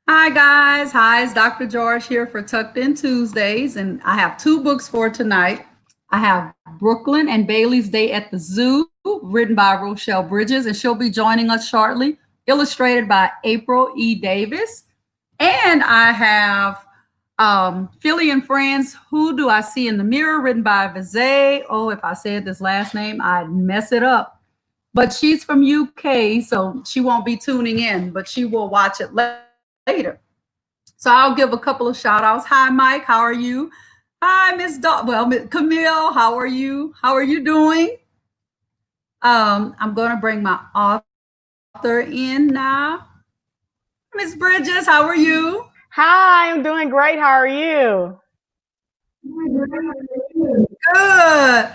Hi, guys. Hi, it's Dr. George here for Tucked In Tuesdays, and I have two books for tonight. I have Brooklyn and Bailey's Day at the Zoo, written by Rochelle Bridges, and she'll be joining us shortly, illustrated by April E. Davis. And I have Philly and Friends, Who Do I See in the Mirror, written by Vese. Oh, if I said this last name, I'd mess it up. But she's from UK, so she won't be tuning in, but she will watch it later. So I'll give a couple of shout outs. Hi, Mike. How are you? Hi, Camille. How are you? How are you doing? I'm going to bring my author in now. Miss Bridges, how are you? Hi, I'm doing great. How are you? Good.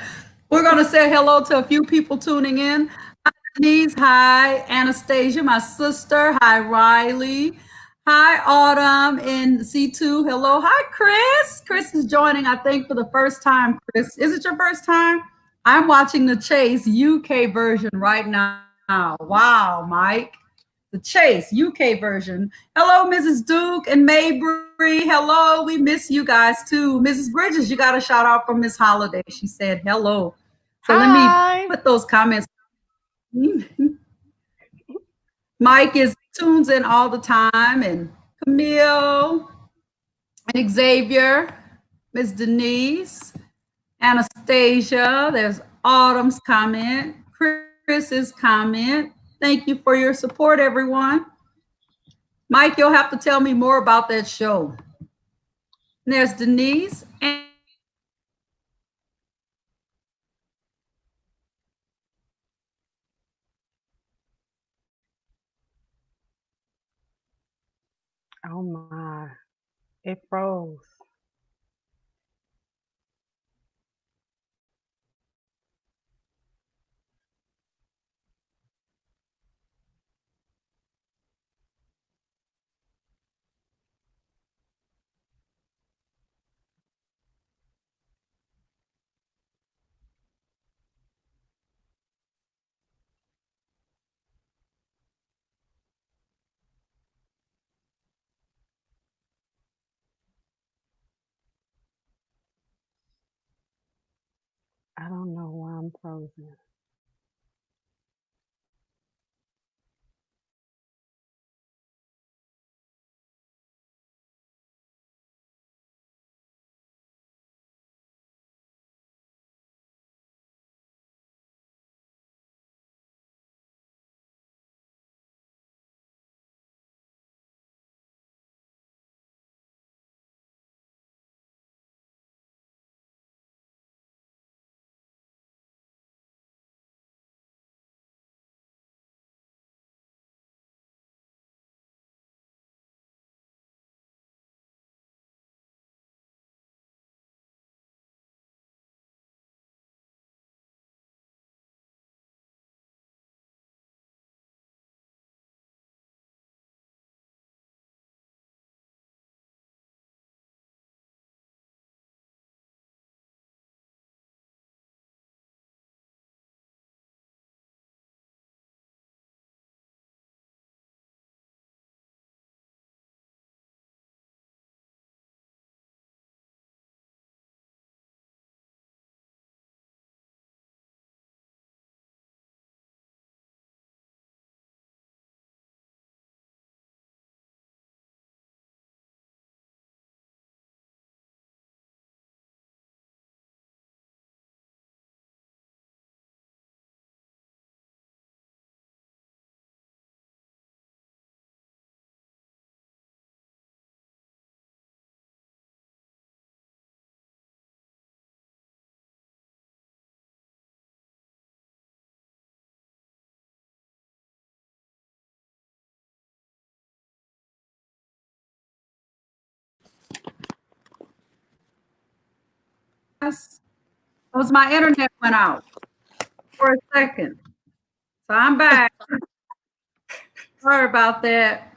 We're going to say hello to a few people tuning in. Hi, Denise. Hi, Anastasia, my sister. Hi, Riley. Hi, Autumn in C2. Hello. Hi, Chris. Chris is joining, I think, for the first time. Chris, is it your first time? I'm watching the Chase UK version right now. Wow, Mike. The Chase UK version. Hello, Mrs. Duke and Mabry. Hello, we miss you guys too. Mrs. Bridges, you got a shout out from Miss Holiday. She said hello. So let me Hi. put those comments. Mike is tunes in all the time, and Camille and Xavier, Miss Denise, Anastasia. There's Autumn's comment, Chris's comment. Thank you for your support, everyone. Mike, you'll have to tell me more about that show. And there's Denise and Oh my, it froze. I don't know why I'm frozen. yes, it was my internet went out for a second. So I'm back. Sorry about that.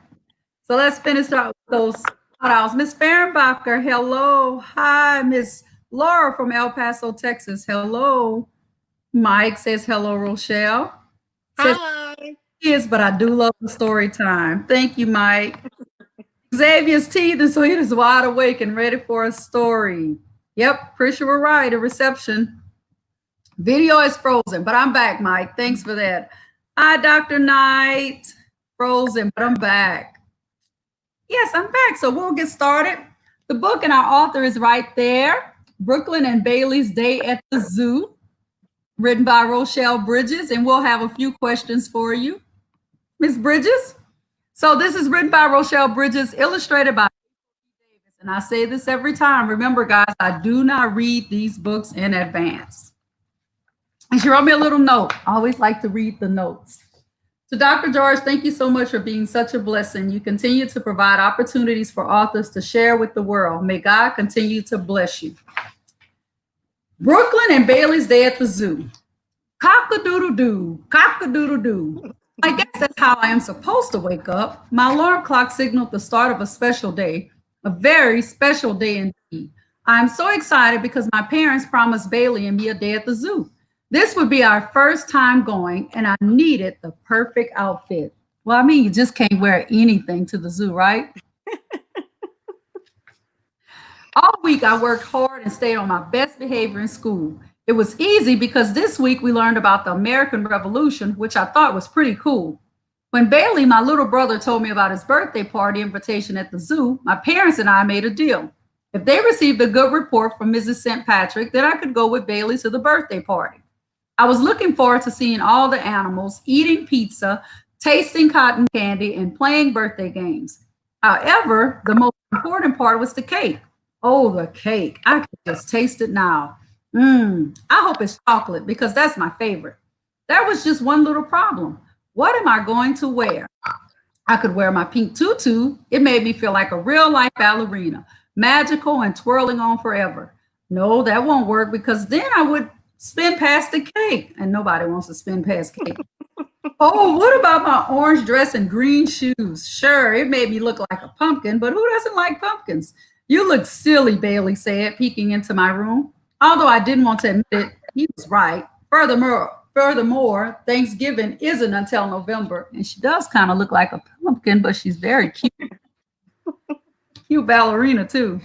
So let's finish up with those shout outs. Miss Fehrenbacher, hello. Hi, Miss Laura from El Paso, Texas. Hello. Mike says hello, Rochelle. Says Hi. he is, but I do love the story time. Thank you, Mike. Xavier's teeth, and so he is wide awake and ready for a story. Yep, Prisha were right. A reception. Video is frozen, but I'm back, Mike. Thanks for that. Hi, Dr. Knight. Frozen, but I'm back. Yes, I'm back. So we'll get started. The book and our author is right there. Brooklyn and Bailey's Day at the Zoo, written by Rochelle Bridges, and we'll have a few questions for you. Miss Bridges? So this is written by Rochelle Bridges, illustrated by Davis. And I say this every time. Remember, guys, I do not read these books in advance. And she wrote me a little note. I always like to read the notes. To Dr. George, thank you so much for being such a blessing. You continue to provide opportunities for authors to share with the world. May God continue to bless you. Brooklyn and Bailey's Day at the Zoo. Cock-a-doodle-doo, cock-a-doodle-doo. I guess that's how I am supposed to wake up. My alarm clock signaled the start of a special day, a very special day indeed. I'm so excited because my parents promised Bailey and me a day at the zoo. This would be our first time going, and I needed the perfect outfit. Well, I mean, you just can't wear anything to the zoo, right? All week, I worked hard and stayed on my best behavior in school. It was easy because this week we learned about the American Revolution, which I thought was pretty cool. When Bailey, my little brother, told me about his birthday party invitation at the zoo, my parents and I made a deal. If they received a good report from Mrs. St. Patrick, then I could go with Bailey to the birthday party. I was looking forward to seeing all the animals, eating pizza, tasting cotton candy, and playing birthday games. However, the most important part was the cake. Oh, the cake. I can just taste it now. I hope it's chocolate because that's my favorite. There was just one little problem. What am I going to wear? I could wear my pink tutu. It made me feel like a real life ballerina, magical and twirling on forever. No, that won't work because then I would spin past the cake, and nobody wants to spin past cake. Oh, what about my orange dress and green shoes? Sure, it made me look like a pumpkin, but who doesn't like pumpkins? You look silly, Bailey said, peeking into my room. Although I didn't want to admit it, he was right. Furthermore, Thanksgiving isn't until November, and she does kind of look like a pumpkin, but she's very cute. Cute ballerina, too.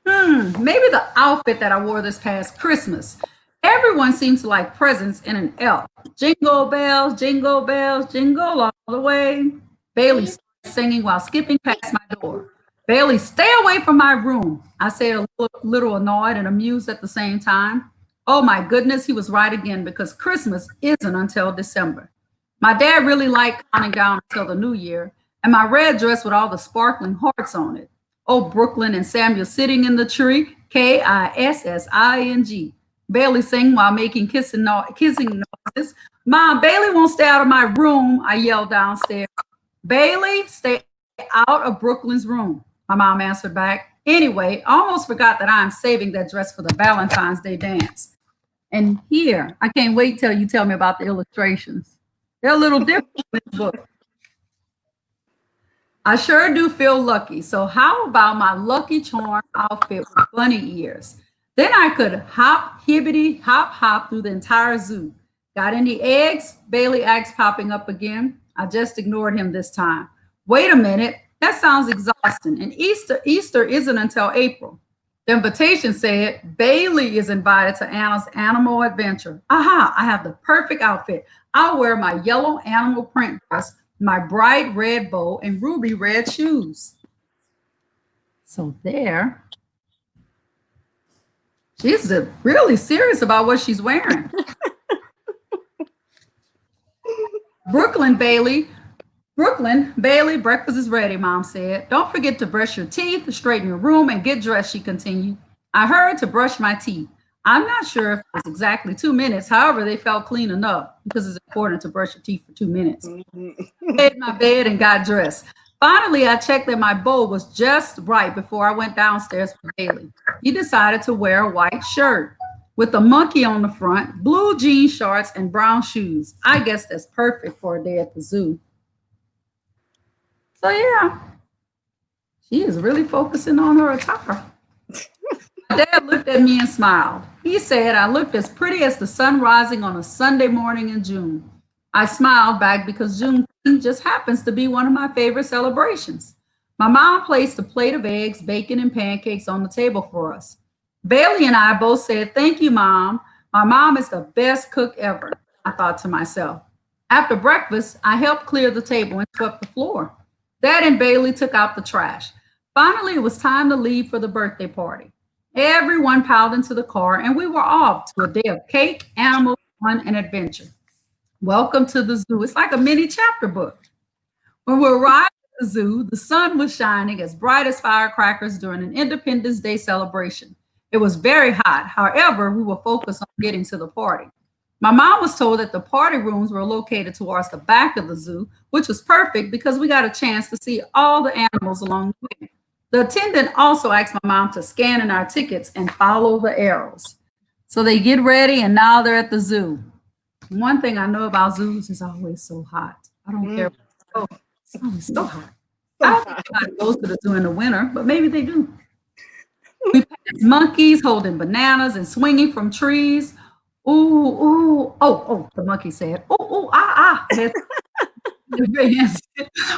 Maybe the outfit that I wore this past Christmas. Everyone seems to like presents and an elf. Jingle bells, jingle all the way. Bailey started singing while skipping past my door. Bailey, stay away from my room. I said, a little annoyed and amused at the same time. Oh my goodness, he was right again because Christmas isn't until December. My dad really liked counting down until the new year, and my red dress with all the sparkling hearts on it. Oh, Brooklyn and Samuel sitting in the tree, Kissing. Bailey sang while making kissing noises. Mom, Bailey won't stay out of my room, I yelled downstairs. Bailey, stay out of Brooklyn's room, my mom answered back. Anyway, I almost forgot that I'm saving that dress for the Valentine's Day dance. And here, I can't wait till you tell me about the illustrations. They're a little different in this book. I sure do feel lucky. So how about my Lucky Charm outfit with bunny ears? Then I could hop, hibbity, hop through the entire zoo. Got any eggs? Bailey asked, popping up again. I just ignored him this time. Wait a minute. That sounds exhausting. And Easter isn't until April. The invitation said, Bailey is invited to Anna's animal adventure. Aha, I have the perfect outfit. I'll wear my yellow animal print dress, my bright red bow, and ruby red shoes. So there. She's really serious about what she's wearing. Brooklyn, Bailey, breakfast is ready, Mom said. Don't forget to brush your teeth, straighten your room, and get dressed, she continued. I hurried to brush my teeth. I'm not sure if it was exactly 2 minutes. However, they felt clean enough because it's important to brush your teeth for 2 minutes. Made my bed and got dressed. Finally, I checked that my bow was just right before I went downstairs for Bailey. He decided to wear a white shirt with a monkey on the front, blue jean shorts, and brown shoes. I guess that's perfect for a day at the zoo. So yeah, she is really focusing on her attire. My dad looked at me and smiled. He said I looked as pretty as the sun rising on a Sunday morning in June. I smiled back because Juneteenth just happens to be one of my favorite celebrations. My mom placed a plate of eggs, bacon, and pancakes on the table for us. Bailey and I both said, "Thank you, Mom. My mom is the best cook ever," I thought to myself. After breakfast, I helped clear the table and swept the floor. Dad and Bailey took out the trash. Finally, it was time to leave for the birthday party. Everyone piled into the car, and we were off to a day of cake, animals, fun, and adventure. Welcome to the zoo. It's like a mini chapter book. When we arrived at the zoo, the sun was shining as bright as firecrackers during an Independence Day celebration. It was very hot. However, we were focused on getting to the party. My mom was told that the party rooms were located towards the back of the zoo, which was perfect because we got a chance to see all the animals along the way. The attendant also asked my mom to scan in our tickets and follow the arrows. So they get ready, and now they're at the zoo. One thing I know about zoos is always so hot. I don't care. Oh, it's always so hot. I don't think anybody goes to the zoo in the winter, but maybe they do. We passed monkeys holding bananas and swinging from trees. Ooh, ooh, the monkey said, ooh, ooh, ah, ah.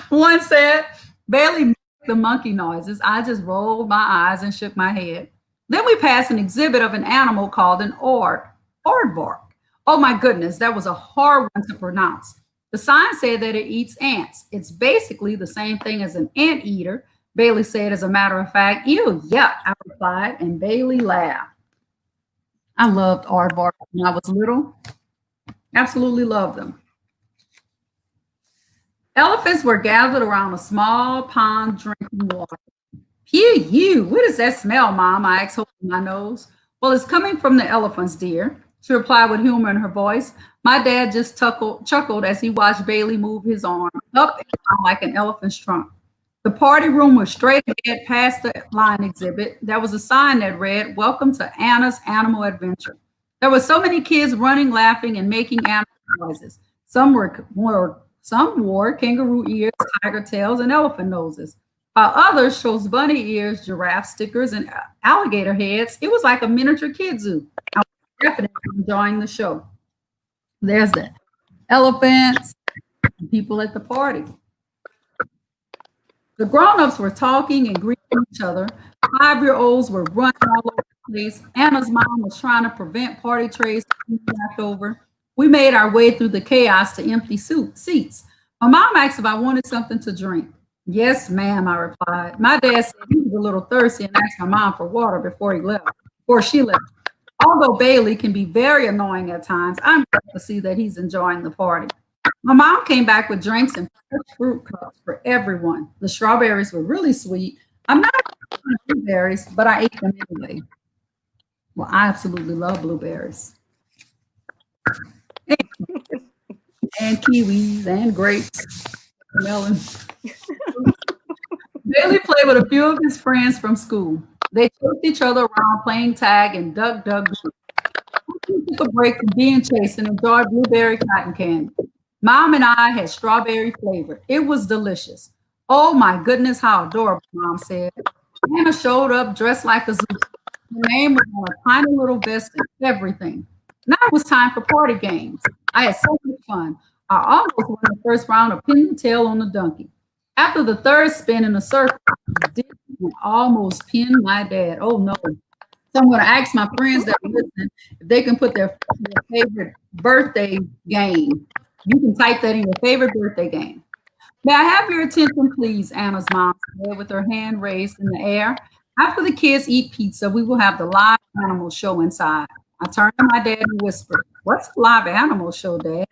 One said, Bailey made the monkey noises. I just rolled my eyes and shook my head. Then we passed an exhibit of an animal called an aardvark. Oh my goodness, that was a hard one to pronounce. The sign said that it eats ants. It's basically the same thing as an anteater. Bailey said, as a matter of fact, ew, yuck, I replied, and Bailey laughed. I loved aardvark when I was little. Absolutely loved them. Elephants were gathered around a small pond drinking water. Phew, you, what does that smell, Mom? I asked, holding my nose. Well, it's coming from the elephants, dear, she replied with humor in her voice. My dad just chuckled as he watched Bailey move his arm up and down like an elephant's trunk. The party room was straight ahead past the line exhibit. There was a sign that read, "Welcome to Anna's Animal Adventure." There were so many kids running, laughing, and making animal noises. Some wore kangaroo ears, tiger tails, and elephant noses, while others chose bunny ears, giraffe stickers, and alligator heads. It was like a miniature kid zoo. I was definitely enjoying the show. There's the elephants, and people at the party. The grown-ups were talking and greeting each other. 5-year-olds were running all over the place. Anna's mom was trying to prevent party trays from being knocked over. We made our way through the chaos to empty seats. My mom asked if I wanted something to drink. Yes, ma'am, I replied. My dad said he was a little thirsty and asked my mom for water before she left. Although Bailey can be very annoying at times, I'm glad to see that he's enjoying the party. My mom came back with drinks and fresh fruit cups for everyone. The strawberries were really sweet. I'm not a fan of blueberries, but I ate them anyway. Well, I absolutely love blueberries. And kiwis and grapes, melon. Bailey played with a few of his friends from school. They chased each other around playing tag and duck, duck, goose. We took a break from being chased and enjoyed blueberry cotton candy. Mom and I had strawberry flavor. It was delicious. Oh my goodness, how adorable, Mom said. Anna showed up dressed like a zoo. Her name was on a tiny little vest and everything. Now it was time for party games. I had so much fun. I almost won the first round of pin the tail on the donkey. After the third spin in a circle, I did and almost pinned my dad. Oh no. So I'm going to ask my friends that are listening if they can put their favorite birthday game. You can type that in, your favorite birthday game. May I have your attention, please? Anna's mom said with her hand raised in the air. After the kids eat pizza, we will have the live animal show inside. I turned to my dad and whispered, "What's a live animal show, Dad?"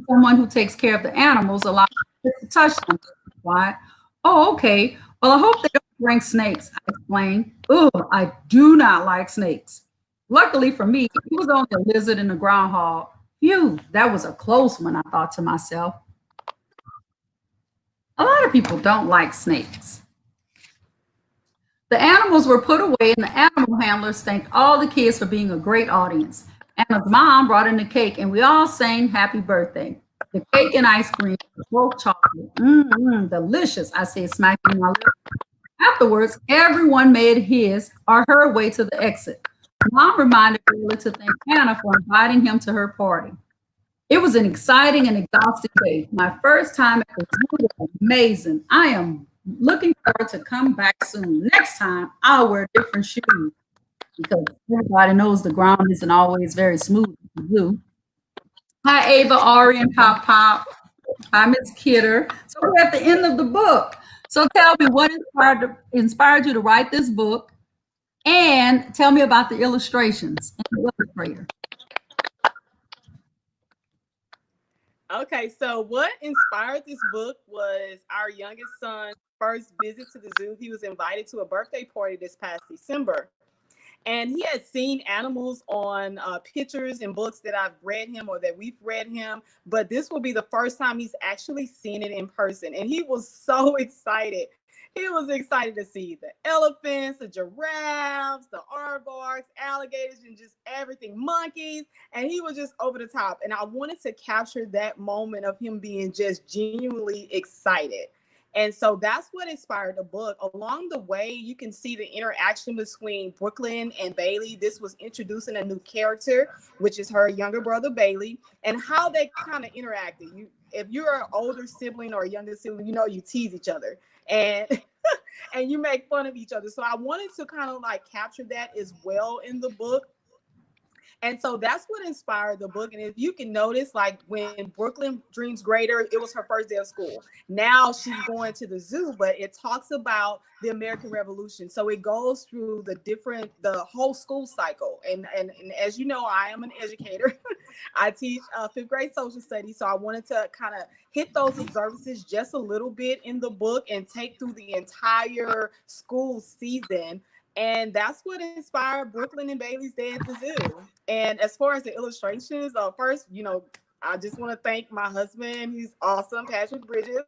Someone who takes care of the animals allows us to touch them. Why? Oh, okay. Well, I hope they don't drink snakes, I explained. Ugh, I do not like snakes. Luckily for me, it was only a lizard and a groundhog. Phew, that was a close one, I thought to myself. A lot of people don't like snakes. The animals were put away, and the animal handlers thanked all the kids for being a great audience. Anna's mom brought in the cake, and we all sang happy birthday. The cake and ice cream were both chocolate. Delicious, I said, smacking my lips. Afterwards, everyone made his or her way to the exit. Mom reminded Billy to thank Anna for inviting him to her party. It was an exciting and exhausting day. My first time at the zoo was amazing. I am looking forward to come back soon. Next time, I'll wear different shoes because everybody knows the ground isn't always very smooth to do. Hi, Ava, Ari, and Pop Pop. Hi, Miss Kidder. So we're at the end of the book. So tell me what inspired you to write this book, and tell me about the illustrations and the illustrator. Okay, so what inspired this book was our youngest son's first visit to the zoo. He was invited to a birthday party this past December. And he had seen animals on pictures and books that I've read him or that we've read him. But this will be the first time he's actually seen it in person. And he was so excited. He was excited to see the elephants, the giraffes, the aardvarks, alligators, and just everything, monkeys. And he was just over the top. And I wanted to capture that moment of him being just genuinely excited. And so that's what inspired the book. Along the way, you can see the interaction between Brooklyn and Bailey. This was introducing a new character, which is her younger brother, Bailey, and how they kind of interacted. If you're an older sibling or a younger sibling, you know you tease each other and and you make fun of each other. So I wanted to kind of like capture that as well in the book. And so that's what inspired the book. And if you can notice, like when Brooklyn dreams greater, it was her first day of school. Now she's going to the zoo, but it talks about the American Revolution. So it goes through the whole school cycle. And as you know, I am an educator. I teach fifth grade social studies. So I wanted to kind of hit those observances just a little bit in the book and take through the entire school season. And that's what inspired Brooklyn and Bailey's Day at the Zoo. And as far as the illustrations, first, I just want to thank my husband. He's awesome, Patrick Bridges.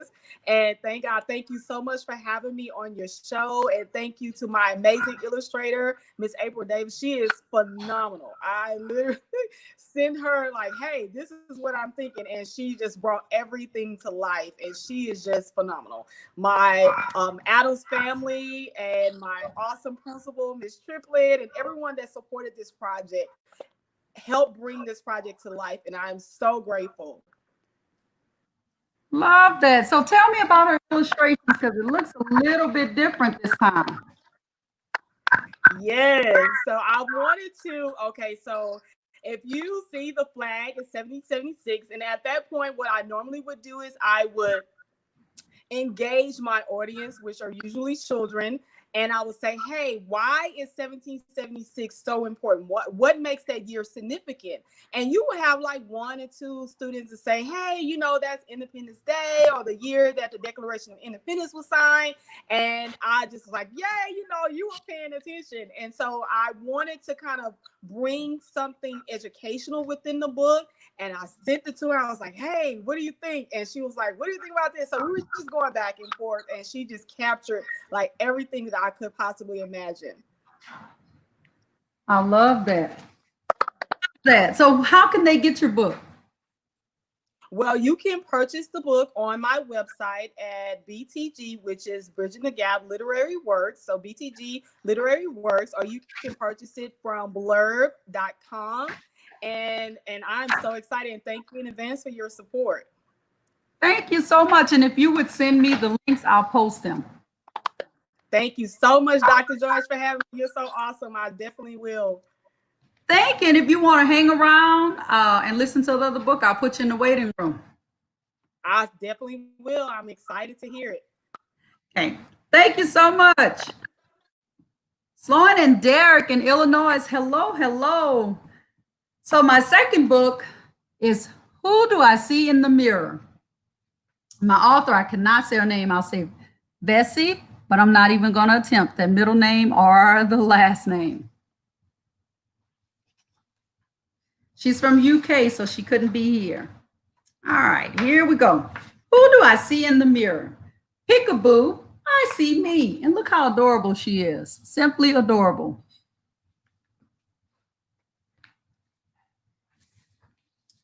And thank you so much for having me on your show. And thank you to my amazing illustrator, Miss April Davis. She is phenomenal. I literally send her like, hey, this is what I'm thinking. And she just brought everything to life. And she is just phenomenal. My Adams family and my awesome principal, Miss Triplet, and everyone that supported this project help bring this project to life, and I'm so grateful. Love that. So tell me about her illustrations because it looks a little bit different this time. Yes. So I wanted to, so if you see the flag is 1776, and at that point, what I normally would do is I would engage my audience, which are usually children, and I would say, hey, why is 1776 so important? What makes that year significant? And you would have like one or two students to say, hey, that's Independence Day or the year that the Declaration of Independence was signed. And I just was like, yeah, you were paying attention. And so I wanted to kind of bring something educational within the book. And I sent it to her. I was like, hey, what do you think? And she was like, what do you think about this? So we were just going back and forth, and she just captured like everything that I could possibly imagine. I love that. So how can they get your book? Well, you can purchase the book on my website at BTG, which is Bridging the Gap Literary Works. So BTG Literary Works, or you can purchase it from blurb.com. And I'm so excited, and thank you in advance for your support. Thank you so much. And if you would send me the links, I'll post them. Thank you so much, Dr. George, for having me. You're so awesome. I definitely will. Thank you. And if you want to hang around and listen to the other book, I'll put you in the waiting room. I definitely will. I'm excited to hear it. Okay. Thank you so much. Sloan and Derek in Illinois. Hello. So my second book is Who Do I See in the Mirror? My author, I cannot say her name. I'll say Vese, but I'm not even going to attempt that middle name or the last name. She's from UK, so she couldn't be here. All right, here we go. Who do I see in the mirror? Peekaboo, I see me. And look how adorable she is. Simply adorable.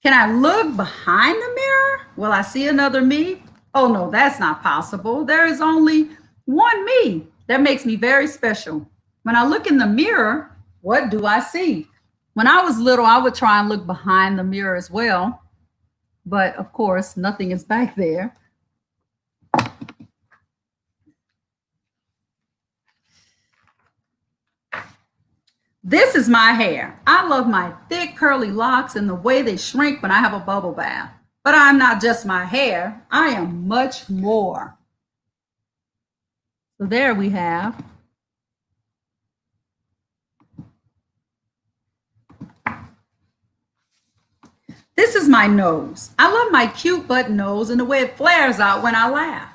Can I look behind the mirror? Will I see another me? Oh no, that's not possible. There is only one me. That makes me very special. When I look in the mirror, what do I see? When I was little, I would try and look behind the mirror as well. But of course, nothing is back there. This is my hair. I love my thick curly locks and the way they shrink when I have a bubble bath. But I'm not just my hair. I am much more. So there we have. This is my nose. I love my cute button nose and the way it flares out when I laugh.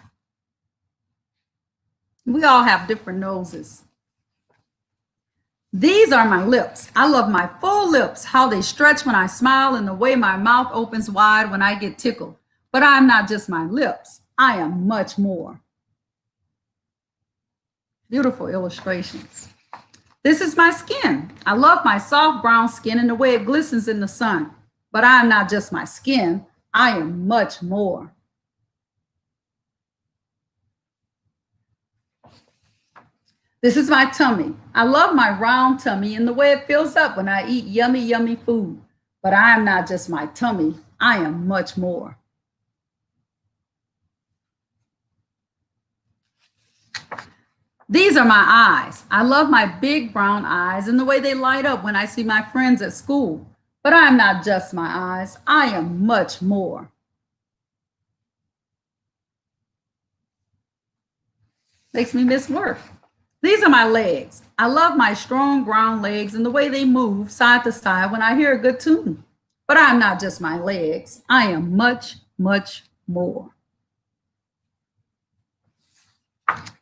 We all have different noses. These are my lips. I love my full lips, how they stretch when I smile and the way my mouth opens wide when I get tickled. But I'm not just my lips. I am much more. Beautiful illustrations. This is my skin. I love my soft brown skin and the way it glistens in the sun. But I'm not just my skin. I am much more. This is my tummy. I love my round tummy and the way it fills up when I eat yummy, yummy food. But I am not just my tummy. I am much more. These are my eyes. I love my big brown eyes and the way they light up when I see my friends at school. But I am not just my eyes. I am much more. Makes me miss work. These are my legs. I love my strong brown legs and the way they move side to side when I hear a good tune. But I'm not just my legs. I am much, much more.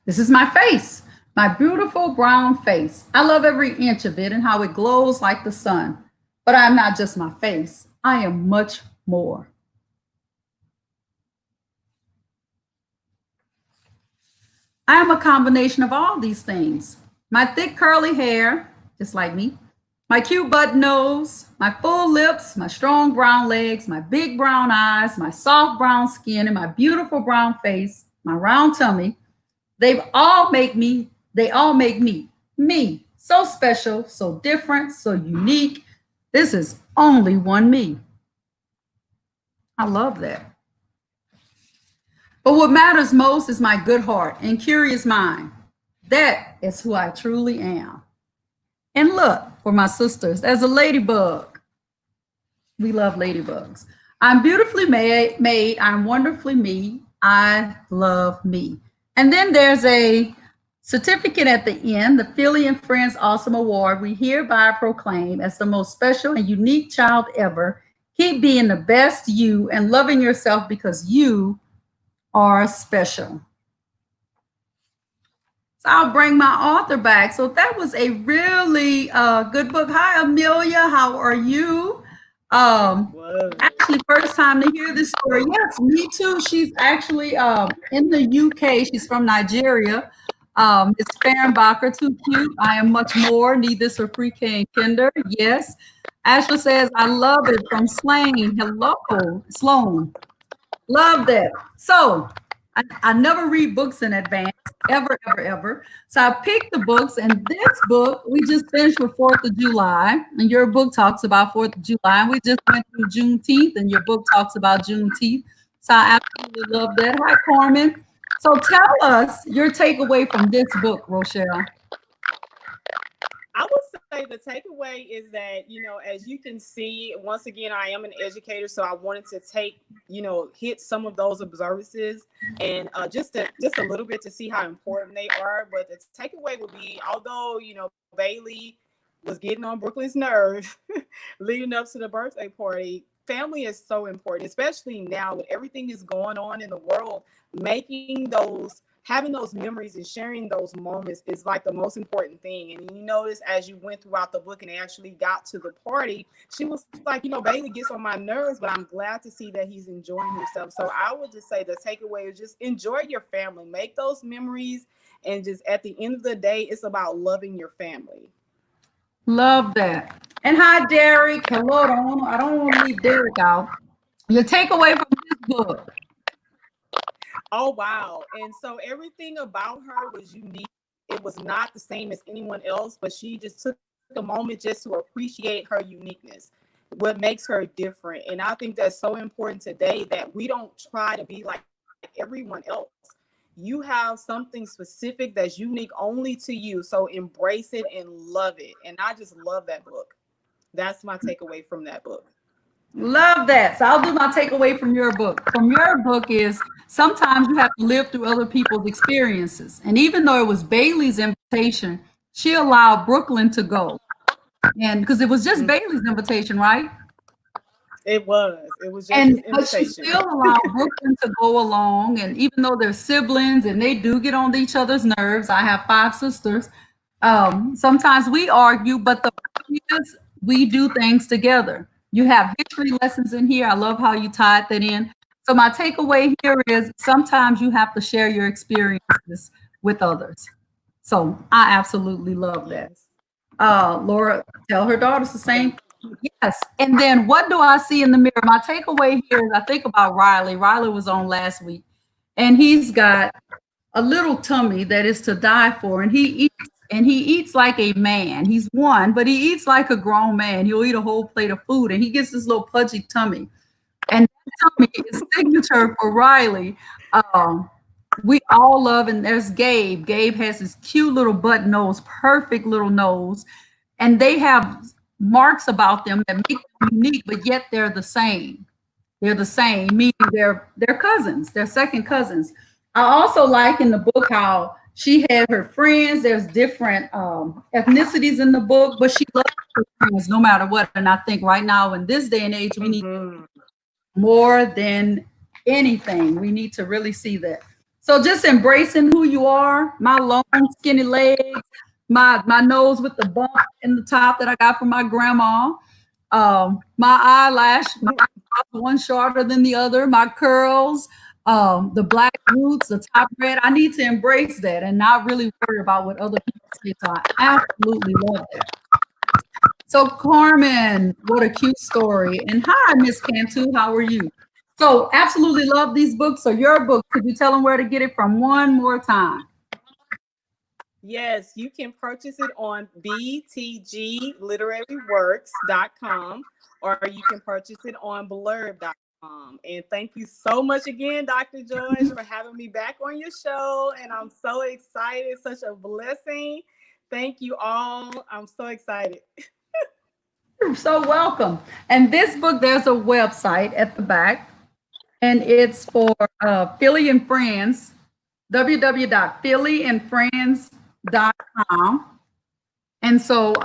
This is my face, my beautiful brown face. I love every inch of it and how it glows like the sun. But I'm not just my face. I am much more. I am a combination of all these things. My thick curly hair, just like me, my cute button nose, my full lips, my strong brown legs, my big brown eyes, my soft brown skin, and my beautiful brown face, my round tummy. They all make me, me. So special, so different, so unique. This is only one me. I love that. But what matters most is my good heart and curious mind. That is who I truly am. And look, for my sisters, as a ladybug. We love ladybugs. I'm beautifully made. I'm wonderfully me. I love me. And then there's a certificate at the end, the Philly and Friends Awesome Award. We hereby proclaim as the most special and unique child ever. Keep being the best you and loving yourself because you are special. So I'll bring my author back. So that was a really good book. Hi, Amelia. How are you? Actually, first time to hear this story. Yes, me too. She's actually in the UK. She's from Nigeria. It's Fernbacher, too cute. I am much more. Need this for pre-K and kinder. Yes. Ashley says, I love it from Slane. Hello, Sloan. Love that. So I never read books in advance, ever, ever, ever. So I picked the books, and this book we just finished with 4th of July, and your book talks about 4th of July. And we just went through Juneteenth, and your book talks about Juneteenth. So I absolutely love that. Hi, Carmen. So tell us your takeaway from this book, Rochelle. I would say the takeaway is that, as you can see, once again, I am an educator, so I wanted to hit some of those observances and just a little bit to see how important they are. But the takeaway would be, although, Bailey was getting on Brooklyn's nerve leading up to the birthday party, family is so important, especially now with everything is going on in the world. Having those memories and sharing those moments is like the most important thing. And you notice as you went throughout the book and actually got to the party, she was like, Bailey gets on my nerves, but I'm glad to see that he's enjoying himself. So I would just say the takeaway is just enjoy your family, make those memories. And just at the end of the day, it's about loving your family. Love that. And hi, Derek. Hello. I don't want to leave Derek out. Your takeaway from this book. Oh, wow. And so everything about her was unique. It was not the same as anyone else, but she just took a moment just to appreciate her uniqueness, what makes her different. And I think that's so important today that we don't try to be like everyone else. you have something specific that's unique only to you. So embrace it and love it. And I just love that book. That's my takeaway from that book. Love that. So I'll do my takeaway from your book. From your book is sometimes you have to live through other people's experiences. And even though it was Bailey's invitation, she allowed Brooklyn to go. And because it was just Bailey's invitation, right? It was just And his but she invitation. still allowed Brooklyn to go along. And even though they're siblings and they do get on each other's nerves, I have 5 sisters. Sometimes we argue, but the point is we do things together. You have history lessons in here. I love how you tied that in. So my takeaway here is sometimes you have to share your experiences with others. So I absolutely love that. Yes. Laura, tell her daughters the same. Yes. And then what do I see in the mirror? My takeaway here is I think about Riley. Riley was on last week, and he's got a little tummy that is to die for, and he eats like a man. He's 1, but he eats like a grown man. He'll eat a whole plate of food, and he gets this little pudgy tummy. And that tummy is signature for Riley. We all love, and there's Gabe. Gabe has this cute little butt nose, perfect little nose, and they have marks about them that make them unique, but yet they're the same. They're the same, meaning they're cousins, they're second cousins. I also like in the book how she had her friends. There's different ethnicities in the book, but she loves her friends no matter what. And I think right now in this day and age, we need more than anything. We need to really see that. So just embracing who you are, my long, skinny legs, my nose with the bump in the top that I got from my grandma, my eyelash, my one shorter than the other, my curls, the black roots, the top red. I need to embrace that and not really worry about what other people say. So I absolutely love that. So Carmen, what a cute story. And hi, Miss Cantu, how are you? So absolutely love these books. So your book, could you tell them where to get it from one more time? Yes, you can purchase it on btgliteraryworks.com, or you can purchase it on blurb.com. And thank you so much again, Dr. George, for having me back on your show. And I'm so excited. Such a blessing. Thank you all. I'm so excited. You're so welcome. And this book, there's a website at the back, and it's for Philly and Friends, www.phillyandfriends.com. And so,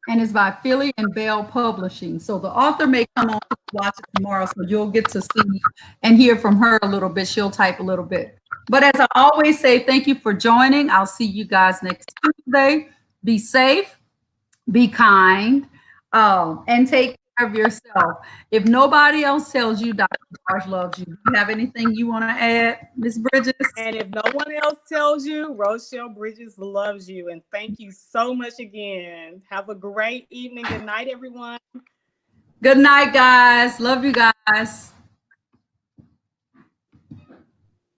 and it's by Philly and Bell Publishing. So the author may come on to watch it tomorrow, so you'll get to see and hear from her a little bit. She'll type a little bit. But as I always say, thank you for joining. I'll see you guys next Tuesday. Be safe, be kind, and take care of yourself. If nobody else tells you Dr. George loves you, do you have anything you want to add, Ms. Bridges? And if no one else tells you, Rochelle Bridges loves you. And thank you so much again. Have a great evening. Good night, everyone. Good night, guys. Love you guys.